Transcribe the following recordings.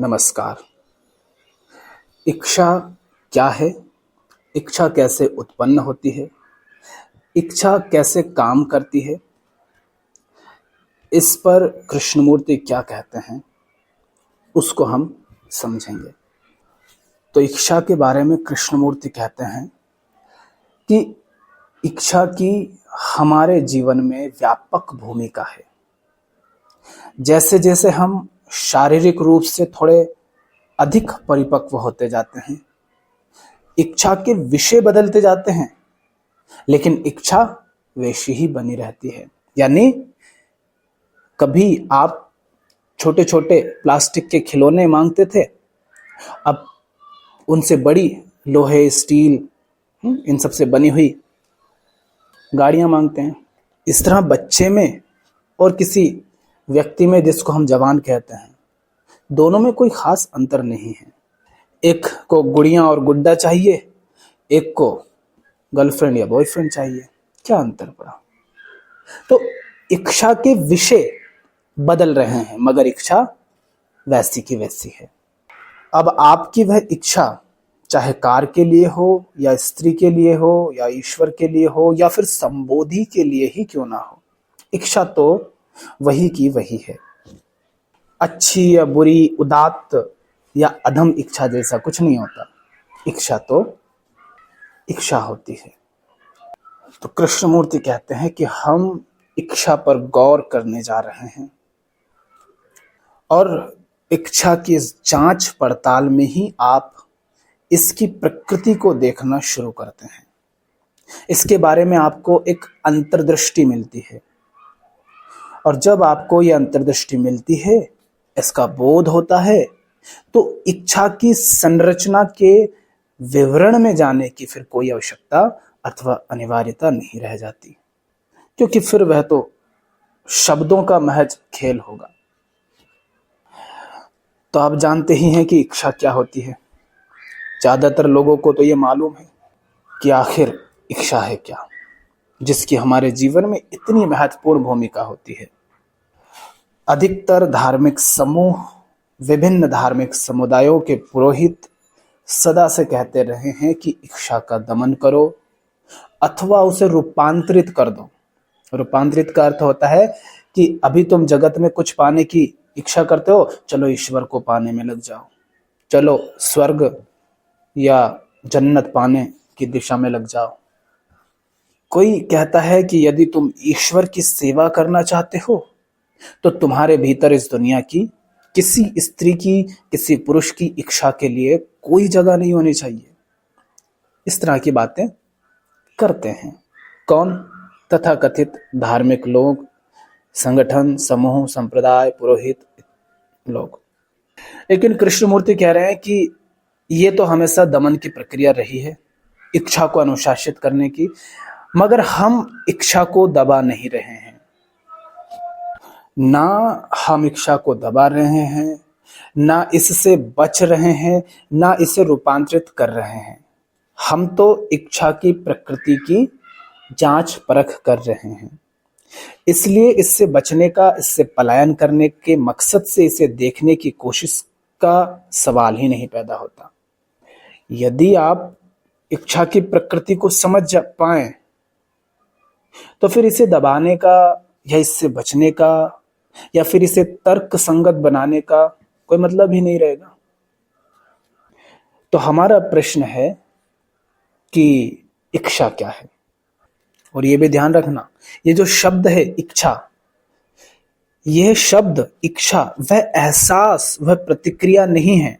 नमस्कार। इच्छा क्या है? इच्छा कैसे उत्पन्न होती है? इच्छा कैसे काम करती है? इस पर कृष्णमूर्ति क्या कहते हैं, उसको हम समझेंगे। तो इच्छा के बारे में कृष्णमूर्ति कहते हैं कि इच्छा की हमारे जीवन में व्यापक भूमिका है। जैसे जैसे हम शारीरिक रूप से थोड़े अधिक परिपक्व होते जाते हैं, इच्छा के विषय बदलते जाते हैं, लेकिन इच्छा वैसी ही बनी रहती है। यानी कभी आप छोटे छोटे प्लास्टिक के खिलौने मांगते थे, अब उनसे बड़ी लोहे, स्टील, इन सब से बनी हुई गाड़ियां मांगते हैं। इस तरह बच्चे में और किसी व्यक्ति में, जिसको हम जवान कहते हैं, दोनों में कोई खास अंतर नहीं है। एक को गुड़िया और गुड्डा चाहिए, एक को गर्लफ्रेंड या बॉयफ्रेंड चाहिए। क्या अंतर पड़ा? तो इच्छा के विषय बदल रहे हैं, मगर इच्छा वैसी की वैसी है। अब आपकी वह इच्छा चाहे कार के लिए हो, या स्त्री के लिए हो, या ईश्वर के लिए हो, या फिर संबोधि के लिए ही क्यों ना हो, इच्छा तो वही की वही है। अच्छी या बुरी, उदात्त या अधम इच्छा जैसा कुछ नहीं होता। इच्छा तो इच्छा होती है। तो कृष्णमूर्ति कहते हैं कि हम इच्छा पर गौर करने जा रहे हैं, और इच्छा की इस जांच पड़ताल में ही आप इसकी प्रकृति को देखना शुरू करते हैं। इसके बारे में आपको एक अंतर्दृष्टि मिलती है, और जब आपको यह अंतर्दृष्टि मिलती है, इसका बोध होता है, तो इच्छा की संरचना के विवरण में जाने की फिर कोई आवश्यकता अथवा अनिवार्यता नहीं रह जाती, क्योंकि फिर वह तो शब्दों का महज खेल होगा। तो आप जानते ही हैं कि इच्छा क्या होती है। ज्यादातर लोगों को तो ये मालूम है कि आखिर इच्छा है क्या, जिसकी हमारे जीवन में इतनी महत्वपूर्ण भूमिका होती है। अधिकतर धार्मिक समूह, विभिन्न धार्मिक समुदायों के पुरोहित सदा से कहते रहे हैं कि इच्छा का दमन करो अथवा उसे रूपांतरित कर दो। रूपांतरित का अर्थ होता है कि अभी तुम जगत में कुछ पाने की इच्छा करते हो, चलो ईश्वर को पाने में लग जाओ, चलो स्वर्ग या जन्नत पाने की दिशा में लग जाओ। कोई कहता है कि यदि तुम ईश्वर की सेवा करना चाहते हो, तो तुम्हारे भीतर इस दुनिया की किसी स्त्री की, किसी पुरुष की इच्छा के लिए कोई जगह नहीं होनी चाहिए। इस तरह की बातें करते हैं कौन? तथाकथित धार्मिक लोग, संगठन, समूह, संप्रदाय, पुरोहित लोग। लेकिन कृष्णमूर्ति कह रहे हैं कि ये तो हमेशा दमन की प्रक्रिया रही है, इच्छा को अनुशासित करने की, मगर हम इच्छा को दबा नहीं रहे हैं। ना हम इच्छा को दबा रहे हैं, ना इससे बच रहे हैं, ना इसे रूपांतरित कर रहे हैं। हम तो इच्छा की प्रकृति की जांच परख कर रहे हैं। इसलिए इससे बचने का, इससे पलायन करने के मकसद से इसे देखने की कोशिश का सवाल ही नहीं पैदा होता। यदि आप इच्छा की प्रकृति को समझ पाए, तो फिर इसे दबाने का या इससे बचने का या फिर इसे तर्क संगत बनाने का कोई मतलब ही नहीं रहेगा। तो हमारा प्रश्न है कि इच्छा क्या है? और ये भी ध्यान रखना, ये जो शब्द है इच्छा, यह शब्द इच्छा वह एहसास, वह प्रतिक्रिया नहीं है।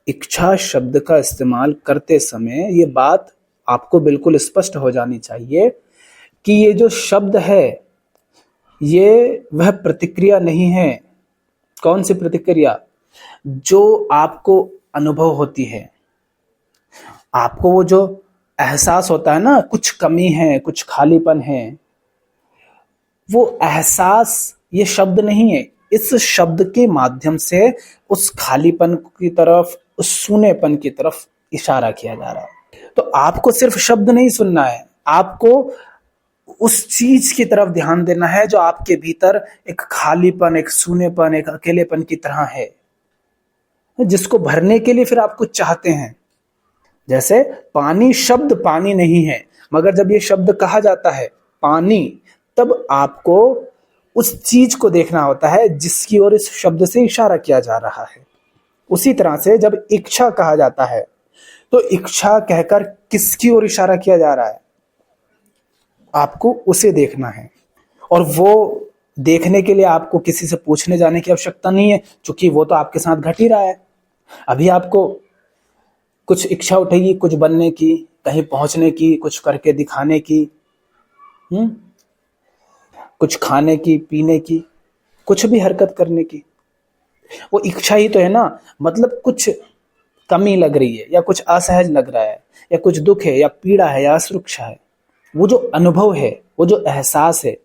इच्छा शब्द का इस्तेमाल करते समय ये बात आपको बिल्कुल स्पष्ट हो जानी चाहिए कि ये जो शब्द है, ये वह प्रतिक्रिया नहीं है। कौन सी प्रतिक्रिया? जो आपको अनुभव होती है, आपको वो जो एहसास होता है ना, कुछ कमी है, कुछ खालीपन है, वो एहसास ये शब्द नहीं है। इस शब्द के माध्यम से उस खालीपन की तरफ, उस सूनेपन की तरफ इशारा किया जा रहा है। तो आपको सिर्फ शब्द नहीं सुनना है, आपको उस चीज की तरफ ध्यान देना है जो आपके भीतर एक खालीपन, एक सूनेपन, एक अकेलेपन की तरह है। जिसको भरने के लिए फिर आप कुछ चाहते हैं। जैसे पानी, शब्द पानी नहीं है, मगर जब ये शब्द कहा जाता है पानी, तब आपको उस चीज को देखना होता है जिसकी ओर इस शब्द से इशारा किया जा रहा है। उसी तरह से जब इच्छा कहा जाता है तो इच्छा कहकर किसकी ओर इशारा किया जा रहा है, आपको उसे देखना है। और वो देखने के लिए आपको किसी से पूछने जाने की आवश्यकता नहीं है, क्योंकि वो तो आपके साथ घट ही रहा है। अभी आपको कुछ इच्छा उठेगी, कुछ बनने की, कहीं पहुंचने की, कुछ करके दिखाने की, कुछ खाने की, पीने की, कुछ भी हरकत करने की, वो इच्छा ही तो है ना। मतलब कुछ कमी लग रही है, या कुछ असहज लग रहा है, या कुछ दुख है, या पीड़ा है, या असुरक्षा है, वो जो अनुभव है, वो जो एहसास है,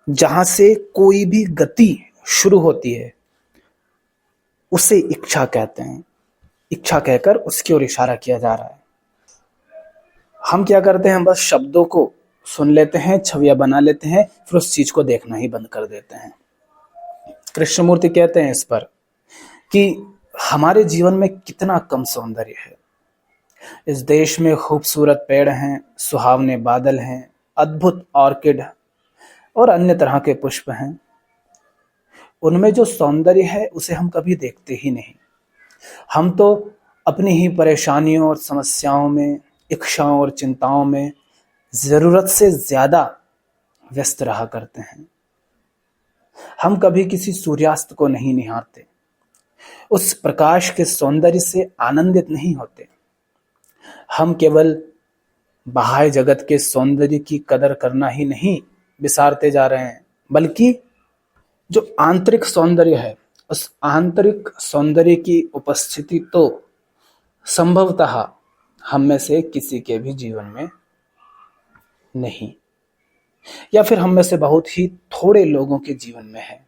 जहां से कोई भी गति शुरू होती है, उसे इच्छा कहते हैं। इच्छा कहकर उसकी ओर इशारा किया जा रहा है। हम क्या करते हैं, हम बस शब्दों को सुन लेते हैं, छवियां बना लेते हैं, फिर उस चीज को देखना ही बंद कर देते हैं। कृष्णमूर्ति कहते हैं इस पर कि हमारे जीवन में कितना कम सौंदर्य है। इस देश में खूबसूरत पेड़ हैं, सुहावने बादल हैं, अद्भुत ऑर्किड और अन्य तरह के पुष्प हैं। उनमें जो सौंदर्य है उसे हम कभी देखते ही नहीं। हम तो अपनी ही परेशानियों और समस्याओं में, इच्छाओं और चिंताओं में जरूरत से ज्यादा व्यस्त रहा करते हैं। हम कभी किसी सूर्यास्त को नहीं निहारते, उस प्रकाश के सौंदर्य से आनंदित नहीं होते। हम केवल बाह्य जगत के सौंदर्य की कदर करना ही नहीं विसारते जा रहे हैं, बल्कि जो आंतरिक सौंदर्य है, उस आंतरिक सौंदर्य की उपस्थिति तो संभवतः हम में से किसी के भी जीवन में नहीं, या फिर हम में से बहुत ही थोड़े लोगों के जीवन में है।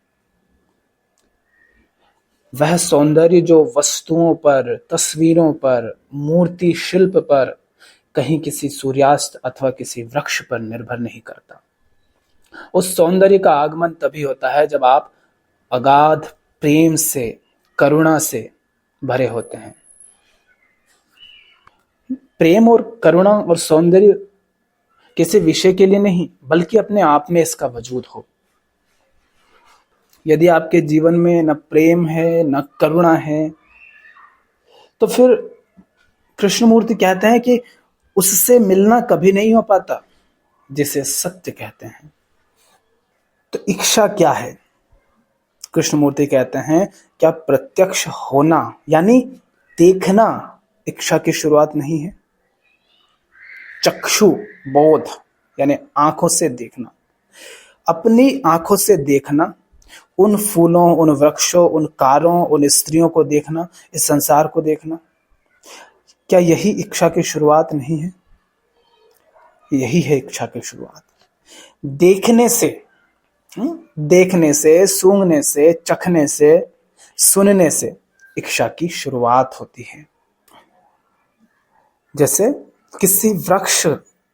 वह सौंदर्य जो वस्तुओं पर, तस्वीरों पर, मूर्ति शिल्प पर, कहीं किसी सूर्यास्त अथवा किसी वृक्ष पर निर्भर नहीं करता। उस सौंदर्य का आगमन तभी होता है जब आप अगाध प्रेम से, करुणा से भरे होते हैं। प्रेम और करुणा और सौंदर्य किसी विषय के लिए नहीं, बल्कि अपने आप में इसका वजूद हो। यदि आपके जीवन में न प्रेम है, न करुणा है, तो फिर कृष्णमूर्ति कहते हैं कि उससे मिलना कभी नहीं हो पाता, जिसे सत्य कहते हैं। तो इच्छा क्या है? कृष्णमूर्ति कहते हैं, क्या प्रत्यक्ष होना यानी देखना इच्छा की शुरुआत नहीं है? चक्षु बोध यानी आंखों से देखना, अपनी आंखों से देखना, उन फूलों, उन वृक्षों, उन कारों, उन स्त्रियों को देखना, इस संसार को देखना, क्या यही इच्छा की शुरुआत नहीं है? यही है इच्छा की शुरुआत। देखने से, सूंघने से, चखने से, सुनने से इच्छा की शुरुआत होती है। जैसे किसी वृक्ष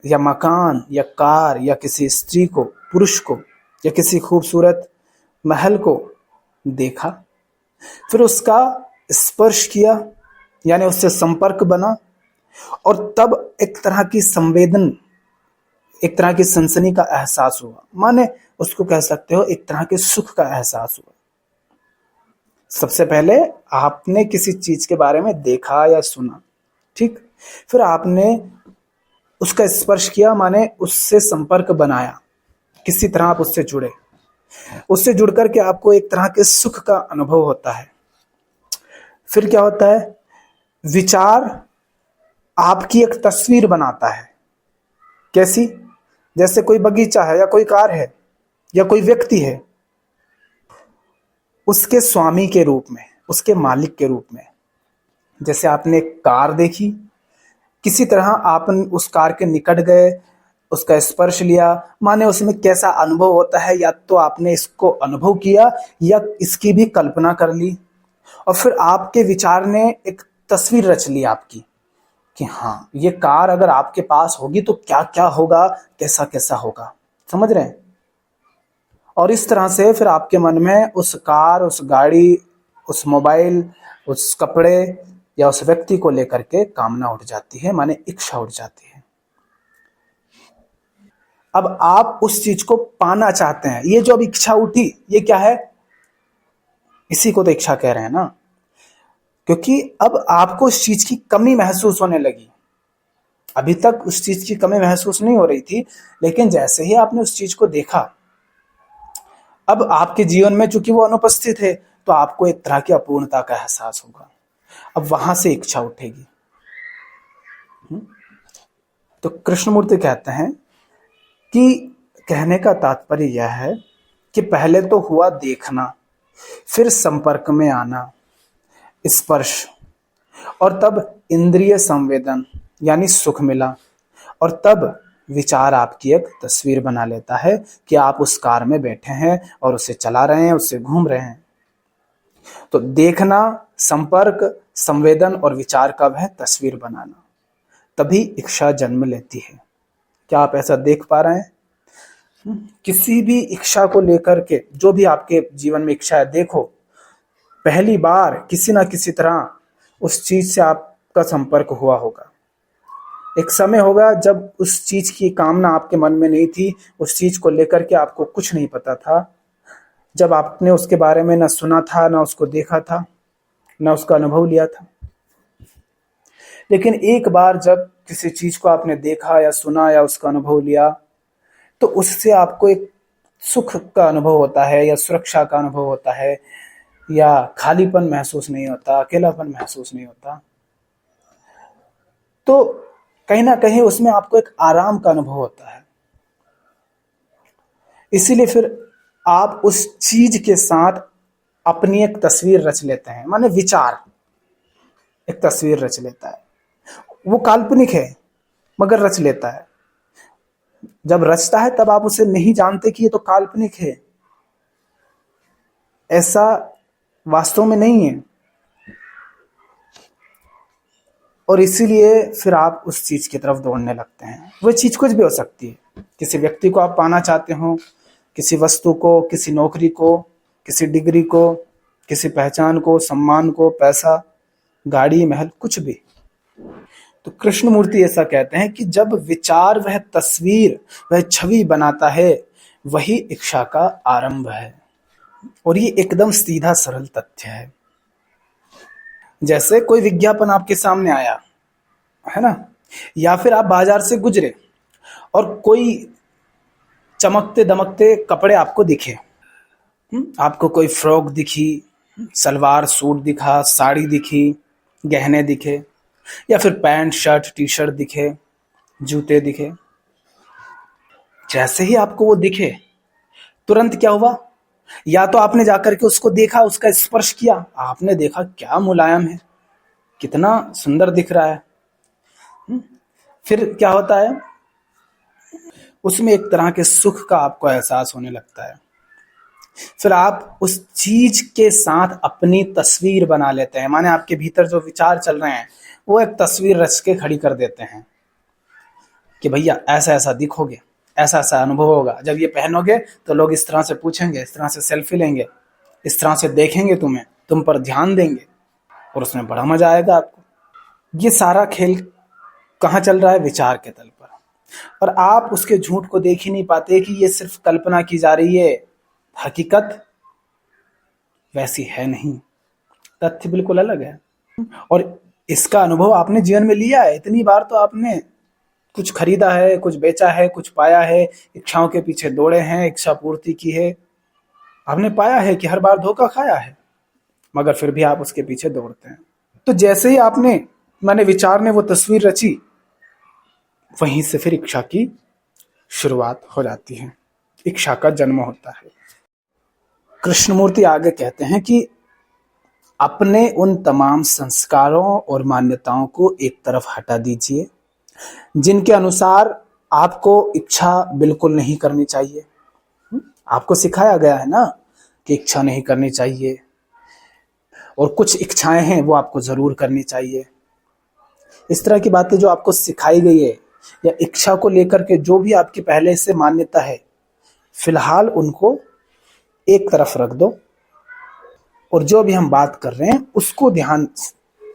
या मकान या कार या किसी स्त्री को, पुरुष को, या किसी खूबसूरत महल को देखा, फिर उसका स्पर्श किया यानी उससे संपर्क बना, और तब एक तरह की संवेदन, एक तरह की सनसनी का एहसास हुआ। माने उसको कह सकते हो एक तरह के सुख का एहसास हुआ। सबसे पहले आपने किसी चीज के बारे में देखा या सुना, ठीक, फिर आपने उसका स्पर्श किया, माने उससे संपर्क बनाया, किसी तरह आप उससे जुड़े, उससे जुड़ करके आपको एक तरह के सुख का अनुभव होता है। फिर क्या होता है? विचार आपकी एक तस्वीर बनाता है। कैसी? जैसे कोई बगीचा है, या कोई कार है, या कोई व्यक्ति है, उसके स्वामी के रूप में, उसके मालिक के रूप में। जैसे आपने कार देखी, किसी तरह आप उस कार के निकट गए, उसका स्पर्श लिया, माने उसमें कैसा अनुभव होता है, या तो आपने इसको अनुभव किया या इसकी भी कल्पना कर ली, और फिर आपके विचार ने एक तस्वीर रच ली आपकी कि हाँ, ये कार अगर आपके पास होगी तो क्या क्या होगा, कैसा कैसा होगा। समझ रहे हैं? और इस तरह से फिर आपके मन में उस कार, उस गाड़ी, उस मोबाइल, उस कपड़े या उस व्यक्ति को लेकर के कामना उठ जाती है, माने इच्छा उठ जाती है। अब आप उस चीज को पाना चाहते हैं। ये जो अब इच्छा उठी, ये क्या है? इसी को तो इच्छा कह रहे हैं ना, क्योंकि अब आपको उस चीज की कमी महसूस होने लगी। अभी तक उस चीज की कमी महसूस नहीं हो रही थी, लेकिन जैसे ही आपने उस चीज को देखा, अब आपके जीवन में चूंकि वो अनुपस्थित है, तो आपको एक तरह की अपूर्णता का एहसास होगा। अब वहां से इच्छा उठेगी। तो कृष्णमूर्ति कहते हैं कि कहने का तात्पर्य यह है कि पहले तो हुआ देखना, फिर संपर्क में आना, स्पर्श, और तब इंद्रिय संवेदन यानी सुख मिला, और तब विचार आपकी एक तस्वीर बना लेता है कि आप उस कार में बैठे हैं और उसे चला रहे हैं, उससे घूम रहे हैं। तो देखना, संपर्क, संवेदन और विचार कब है? तस्वीर बनाना। तभी इच्छा जन्म लेती है। क्या आप ऐसा देख पा रहे हैं? किसी भी इच्छा को लेकर के, जो भी आपके जीवन में इच्छा है, देखो पहली बार किसी ना किसी तरह उस चीज से आपका संपर्क हुआ होगा। एक समय होगा जब उस चीज की कामना आपके मन में नहीं थी, उस चीज को लेकर के आपको कुछ नहीं पता था, जब आपने उसके बारे में ना सुना था, ना उसको देखा था, ना उसका अनुभव लिया था। लेकिन एक बार जब किसी चीज को आपने देखा या सुना या उसका अनुभव लिया, तो उससे आपको एक सुख का अनुभव होता है, या सुरक्षा का अनुभव होता है, या खालीपन महसूस नहीं होता, अकेलापन महसूस नहीं होता। तो कहीं ना कहीं उसमें आपको एक आराम का अनुभव होता है। इसीलिए फिर आप उस चीज के साथ अपनी एक तस्वीर रच लेते हैं, माने विचार एक तस्वीर रच लेता है। वो काल्पनिक है मगर रच लेता है। जब रचता है तब आप उसे नहीं जानते कि ये तो काल्पनिक है, ऐसा वास्तव में नहीं है। और इसीलिए फिर आप उस चीज की तरफ दौड़ने लगते हैं। वह चीज कुछ भी हो सकती है। किसी व्यक्ति को आप पाना चाहते हो, किसी वस्तु को, किसी नौकरी को, किसी डिग्री को, किसी पहचान को, सम्मान को, पैसा, गाड़ी, महल, कुछ भी। तो कृष्णमूर्ति ऐसा कहते हैं कि जब विचार वह तस्वीर, वह छवि बनाता है, वही इच्छा का आरंभ है। और ये एकदम सीधा सरल तथ्य है। जैसे कोई विज्ञापन आपके सामने आया है ना, या फिर आप बाजार से गुजरे और कोई चमकते दमकते कपड़े आपको दिखे, आपको कोई फ्रॉक दिखी, सलवार सूट दिखा, साड़ी दिखी, गहने दिखे, या फिर पैंट शर्ट टी शर्ट दिखे, जूते दिखे। जैसे ही आपको वो दिखे, तुरंत क्या हुआ? या तो आपने जाकर के उसको देखा, उसका स्पर्श किया, आपने देखा क्या मुलायम है, कितना सुंदर दिख रहा है। फिर क्या होता है? उसमें एक तरह के सुख का आपको एहसास होने लगता है। फिर आप उस चीज के साथ अपनी तस्वीर बना लेते हैं, माने आपके भीतर जो विचार चल रहे हैं वो एक तस्वीर रच के खड़ी कर देते हैं कि भैया ऐसा ऐसा दिखोगे, ऐसा ऐसा अनुभव होगा, जब ये पहनोगे तो लोग इस तरह से पूछेंगे, इस तरह से सेल्फी लेंगे, इस तरह से देखेंगे तुम्हें, तुम पर ध्यान देंगे, और उसमें बड़ा मजा आएगा आपको। ये सारा खेल कहाँ चल रहा है? विचार के तल पर। और आप उसके झूठ को देख ही नहीं पाते कि ये सिर्फ कल्पना की जा रही है, हकीकत वैसी है नहीं, तथ्य बिल्कुल अलग है। और इसका अनुभव आपने जीवन में लिया है। इतनी बार तो आपने कुछ खरीदा है, कुछ बेचा है, कुछ पाया है, इच्छाओं के पीछे दौड़े हैं, इच्छा पूर्ति की है, आपने पाया है कि हर बार धोखा खाया है, मगर फिर भी आप उसके पीछे दौड़ते हैं। तो जैसे ही आपने, माने विचार ने वो तस्वीर रची, वहीं से फिर इच्छा की शुरुआत हो जाती है, इच्छा का जन्म होता है। कृष्णमूर्ति आगे कहते हैं कि अपने उन तमाम संस्कारों और मान्यताओं को एक तरफ हटा दीजिए जिनके अनुसार आपको इच्छा बिल्कुल नहीं करनी चाहिए। आपको सिखाया गया है ना कि इच्छा नहीं करनी चाहिए, और कुछ इच्छाएं हैं वो आपको जरूर करनी चाहिए। इस तरह की बातें जो आपको सिखाई गई है, या इच्छा को लेकर के जो भी आपकी पहले से मान्यता है, फिलहाल उनको एक तरफ रख दो और जो भी हम बात कर रहे हैं उसको ध्यान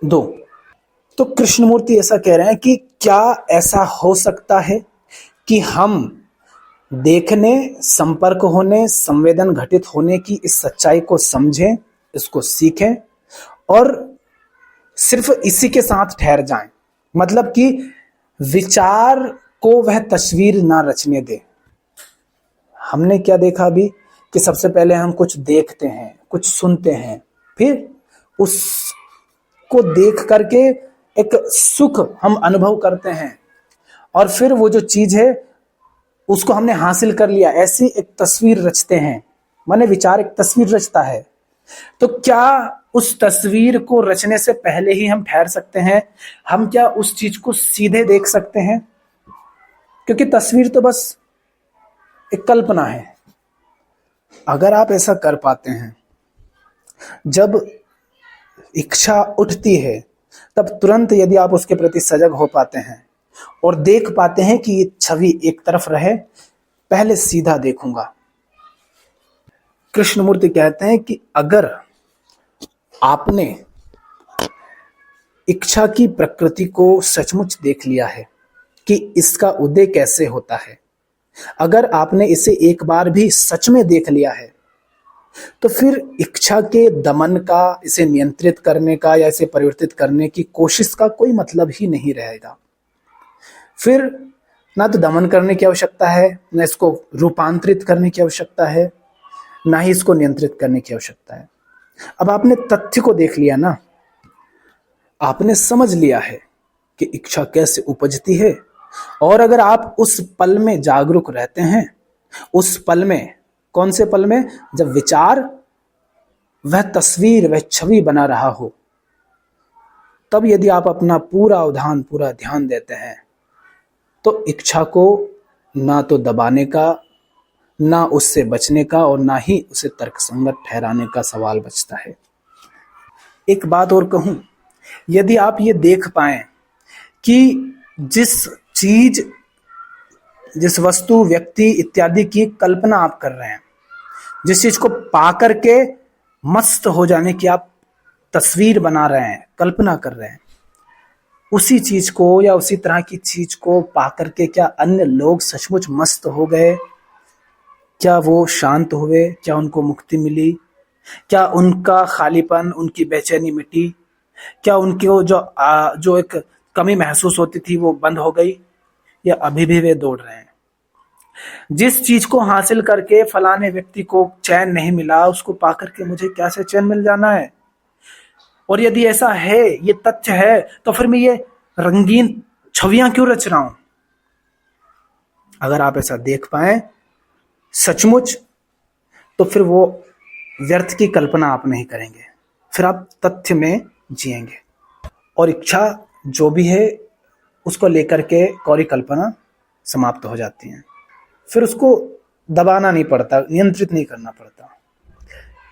दो। तो कृष्णमूर्ति ऐसा कह रहे हैं कि क्या ऐसा हो सकता है कि हम देखने, संपर्क होने, संवेदन घटित होने की इस सच्चाई को समझें, इसको सीखें और सिर्फ इसी के साथ ठहर जाएं, मतलब कि विचार को वह तस्वीर ना रचने दे। हमने क्या देखा अभी कि सबसे पहले हम कुछ देखते हैं, कुछ सुनते हैं, फिर उसको देख करके एक सुख हम अनुभव करते हैं और फिर वो जो चीज है उसको हमने हासिल कर लिया, ऐसी एक तस्वीर रचते हैं। माने विचार एक तस्वीर रचता है। तो क्या उस तस्वीर को रचने से पहले ही हम ठहर सकते हैं? हम क्या उस चीज को सीधे देख सकते हैं? क्योंकि तस्वीर तो बस एक कल्पना है। अगर आप ऐसा कर पाते हैं, जब इच्छा उठती है तब तुरंत यदि आप उसके प्रति सजग हो पाते हैं और देख पाते हैं कि ये छवि एक तरफ रहे, पहले सीधा देखूंगा। कृष्णमूर्ति कहते हैं कि अगर आपने इच्छा की प्रकृति को सचमुच देख लिया है कि इसका उदय कैसे होता है, अगर आपने इसे एक बार भी सच में देख लिया है, तो फिर इच्छा के दमन का, इसे नियंत्रित करने का या इसे परिवर्तित करने की कोशिश का कोई मतलब ही नहीं रहेगा। फिर ना तो दमन करने की आवश्यकता है, ना इसको रूपांतरित करने की आवश्यकता है, ना ही इसको नियंत्रित करने की आवश्यकता है। अब आपने तथ्य को देख लिया ना, आपने समझ लिया है कि इच्छा कैसे उपजती है, और अगर आप उस पल में जागरूक रहते हैं, उस पल में, कौन से पल में? जब विचार वह तस्वीर, वह छवि बना रहा हो, तब यदि आप अपना पूरा अवधान, पूरा ध्यान देते हैं, तो इच्छा को ना तो दबाने का, ना उससे बचने का, और ना ही उसे तर्कसंगत ठहराने का सवाल बचता है। एक बात और कहूं, यदि आप ये देख पाएं कि जिस चीज, जिस वस्तु, व्यक्ति इत्यादि की कल्पना आप कर रहे हैं, जिस चीज को पा करके मस्त हो जाने की आप तस्वीर बना रहे हैं, कल्पना कर रहे हैं, उसी चीज को या उसी तरह की चीज को पा करके क्या अन्य लोग सचमुच मस्त हो गए? क्या वो शांत हुए? क्या उनको मुक्ति मिली? क्या उनका खालीपन, उनकी बेचैनी मिटी? क्या उनको जो एक कमी महसूस होती थी वो बंद हो गई, या अभी भी वे दौड़ रहे हैं? जिस चीज को हासिल करके फलाने व्यक्ति को चैन नहीं मिला, उसको पाकर के मुझे कैसे चैन मिल जाना है? और यदि ऐसा है, ये तथ्य है, तो फिर मैं ये रंगीन छवियां क्यों रच रहा हूं? अगर आप ऐसा देख पाए सचमुच, तो फिर वो व्यर्थ की कल्पना आप नहीं करेंगे, फिर आप तथ्य में जिएंगे। और इच्छा जो भी है उसको लेकर के कोरी कल्पना समाप्त हो जाती है। फिर उसको दबाना नहीं पड़ता, नियंत्रित नहीं करना पड़ता।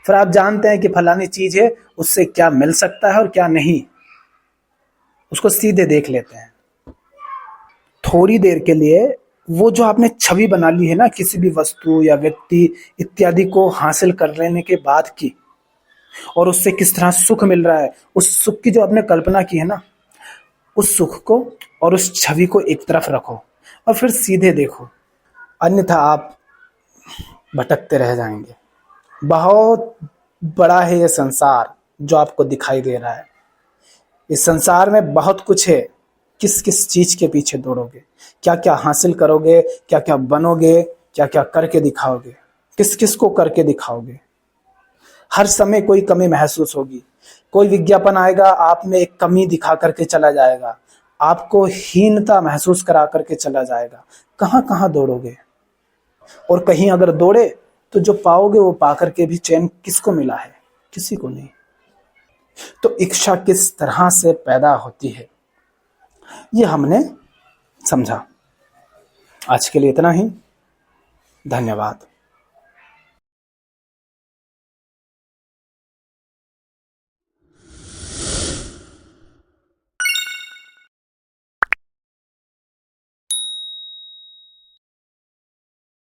फिर आप जानते हैं कि फलानी चीज है, उससे क्या मिल सकता है और क्या नहीं, उसको सीधे देख लेते हैं। थोड़ी देर के लिए वो जो आपने छवि बना ली है ना, किसी भी वस्तु या व्यक्ति इत्यादि को हासिल कर लेने के बाद की, और उससे किस तरह सुख मिल रहा है, उस सुख की जो आपने कल्पना की है ना, उस सुख को और उस छवि को एक तरफ रखो और फिर सीधे देखो, अन्यथा आप भटकते रह जाएंगे। बहुत बड़ा है ये संसार जो आपको दिखाई दे रहा है। इस संसार में बहुत कुछ है, किस किस चीज के पीछे दौड़ोगे, क्या क्या हासिल करोगे, क्या क्या बनोगे, क्या क्या करके दिखाओगे, किस किस को करके दिखाओगे। हर समय कोई कमी महसूस होगी, कोई विज्ञापन आएगा, आप में एक कमी दिखा करके चला जाएगा, आपको हीनता महसूस करा करके चला जाएगा। कहां कहां दौड़ोगे? और कहीं अगर दौड़े तो जो पाओगे वो पाकर के भी चैन किसको मिला है? किसी को नहीं। तो इच्छा किस तरह से पैदा होती है, ये हमने समझा। आज के लिए इतना ही। धन्यवाद।